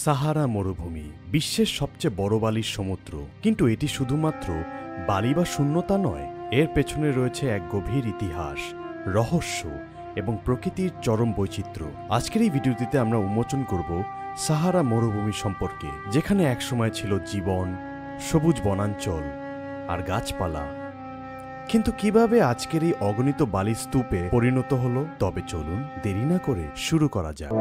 সাহারা মরুভূমি বিশ্বের সবচেয়ে বড় বালির সমুদ্র, কিন্তু এটি শুধুমাত্র বালি বা শূন্যতা নয়। এর পেছনে রয়েছে এক গভীর ইতিহাস, রহস্য এবং প্রকৃতির চরম বৈচিত্র্য। আজকের এই ভিডিওটিতে আমরা উন্মোচন করব সাহারা মরুভূমি সম্পর্কে, যেখানে একসময় ছিল জীবন, সবুজ বনাঞ্চল আর গাছপালা। কিন্তু কিভাবে আজকের এই অগণিত বালির স্তূপে পরিণত হলো? তবে চলুন দেরি না করে শুরু করা যাক।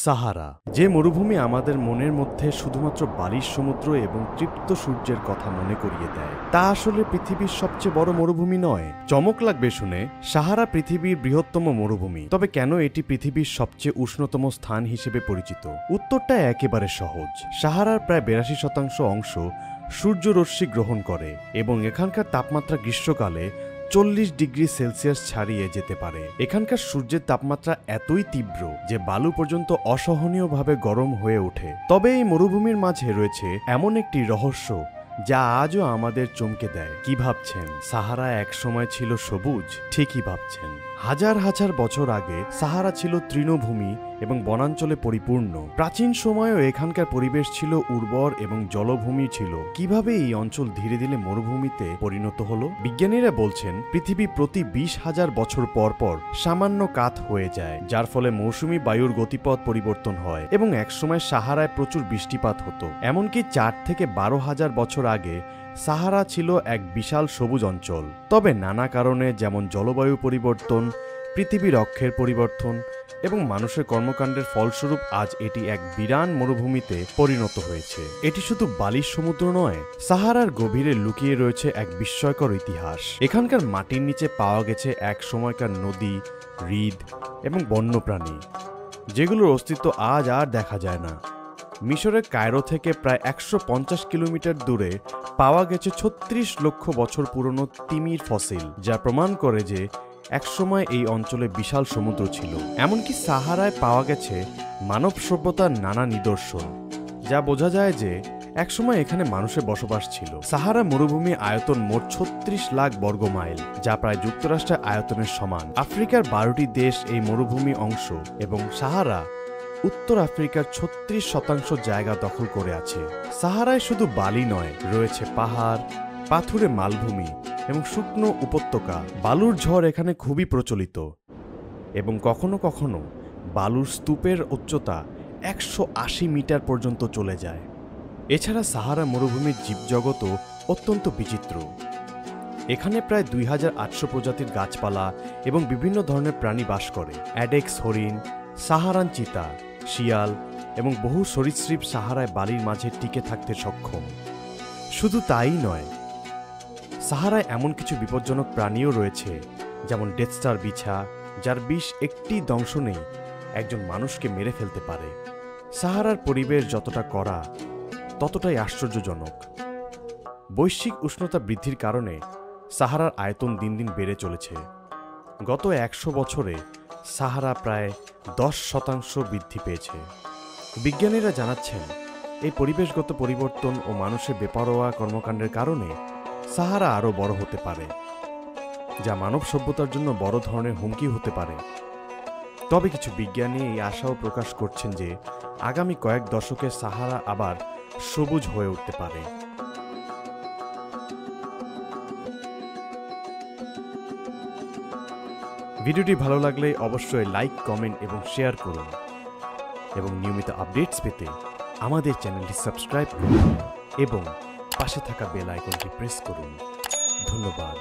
সাহারা, যে মরুভূমি আমাদের মনের মধ্যে শুধুমাত্র বালির সমুদ্র এবং তৃপ্ত সূর্যের কথা মনে করিয়ে দেয়, তা আসলে পৃথিবীর সবচেয়ে বড় মরুভূমি নয়। চমক লাগবে শুনে, সাহারা পৃথিবীর বৃহত্তম মরুভূমি। তবে কেন এটি পৃথিবীর সবচেয়ে উষ্ণতম স্থান হিসেবে পরিচিত? উত্তরটা একেবারে সহজ। সাহারার প্রায় 82% অংশ সূর্যরশ্মি গ্রহণ করে এবং এখানকার তাপমাত্রা গ্রীষ্মকালে 40 ডিগ্রি সেলসিয়াস ছাড়িয়ে যেতে পারে। এখানকার সূর্যের তাপমাত্রা এতই তীব্র যে বালু পর্যন্ত অসহনীয়ভাবে গরম হয়ে ওঠে। তবে এই মরুভূমির মাঝে রয়েছে এমন একটি রহস্য যা আজও আমাদের চমকে দেয়। কি ভাবছেন সাহারা একসময় ছিল সবুজ? ঠিকই ভাবছেন। হাজার হাজার বছর আগে সাহারা ছিল তৃণভূমি এবং বনাঞ্চলে পরিপূর্ণ। প্রাচীন সময়েও এখানকার পরিবেশ ছিল উর্বর এবং জলভূমি ছিল। কিভাবে এই অঞ্চল ধীরে ধীরে মরুভূমিতে পরিণত হলো? বিজ্ঞানীরা বলছেন পৃথিবী প্রতি 20,000 বছর পর পর সামান্য কাত হয়ে যায়, যার ফলে মৌসুমী বায়ুর গতিপথ পরিবর্তন হয় এবং একসময় সাহারায় প্রচুর বৃষ্টিপাত হতো। এমনকি 4 থেকে 12,000 বছর আগে সাহারা ছিল এক বিশাল সবুজ অঞ্চল। তবে নানা কারণে, যেমন জলবায়ু পরিবর্তন, পৃথিবীর অক্ষের পরিবর্তন এবং মানুষের কর্মকাণ্ডের ফলস্বরূপ আজ এটি এক বিরান মরুভূমিতে পরিণত হয়েছে। এটি শুধু বালির সমুদ্র নয়, সাহারার গভীরে লুকিয়ে রয়েছে এক বিস্ময়কর ইতিহাস। এখানকার মাটির নিচে পাওয়া গেছে এক সময়কার নদী, হ্রদ এবং বন্যপ্রাণী, যেগুলোর অস্তিত্ব আজ আর দেখা যায় না। মিশরের কায়রো থেকে প্রায় 150 কিলোমিটার দূরে পাওয়া গেছে 36 লক্ষ বছর পুরনো তিমির ফসিল, যা প্রমাণ করে যে একসময় এই অঞ্চলে বিশাল সমুদ্র ছিল। এমনকি সাহারায় পাওয়া গেছে মানব সভ্যতার নানা নিদর্শন, যা বোঝা যায় যে একসময় এখানে মানুষের বসবাস ছিল। সাহারা মরুভূমি আয়তন মোট 36 লাখ বর্গ মাইল, যা প্রায় যুক্তরাষ্ট্রের আয়তনের সমান। আফ্রিকার 12টি দেশ এই মরুভূমি অংশ এবং সাহারা উত্তর আফ্রিকার 36% জায়গা দখল করে আছে। সাহারায় শুধু বালি নয়, রয়েছে পাহাড়, পাথুরে মালভূমি এবং শুকনো উপত্যকা। বালুর ঝড় এখানে খুবই প্রচলিত এবং কখনো কখনো বালুর স্তূপের উচ্চতা 180 মিটার পর্যন্ত চলে যায়। এছাড়া সাহারা মরুভূমির জীবজগতও অত্যন্ত বিচিত্র। এখানে প্রায় 2800 প্রজাতির গাছপালা এবং বিভিন্ন ধরনের প্রাণী বাস করে। অ্যাডেক্স হরিণ, সাহারান চিতা, শিয়াল এবং বহু সরীসৃপ সাহারায় বালির মাঝে টিকে থাকতে সক্ষম। শুধু তাই নয়, সাহারায় এমন কিছু বিপজ্জনক প্রাণীও রয়েছে, যেমন ডেথস্টার বিছা, যার বিষ একটি দংশনেই একজন মানুষকে মেরে ফেলতে পারে। সাহারার পরিবেশ যতটা কড়া, ততটাই আশ্চর্যজনক। বৈশ্বিক উষ্ণতা বৃদ্ধির কারণে সাহারার আয়তন দিন দিন বেড়ে চলেছে। গত 100 বছরে সাহারা প্রায় 10% বৃদ্ধি পেয়েছে। বিজ্ঞানীরা জানাচ্ছেন এই পরিবেশগত পরিবর্তন ও মানুষের বেপরোয়া কর্মকাণ্ডের কারণে সাহারা আরও বড় হতে পারে, যা মানব সভ্যতার জন্য বড় ধরনের হুমকি হতে পারে। তবে কিছু বিজ্ঞানী এই আশাও প্রকাশ করছেন যে আগামী কয়েক দশকে সাহারা আবার সবুজ হয়ে উঠতে পারে। ভিডিওটি ভালো লাগলে অবশ্যই লাইক, কমেন্ট এবং শেয়ার করুন এবং নিয়মিত আপডেটস পেতে আমাদের চ্যানেলটি সাবস্ক্রাইব করুন এবং পাশে থাকা বেল আইকনটি প্রেস করুন। ধন্যবাদ।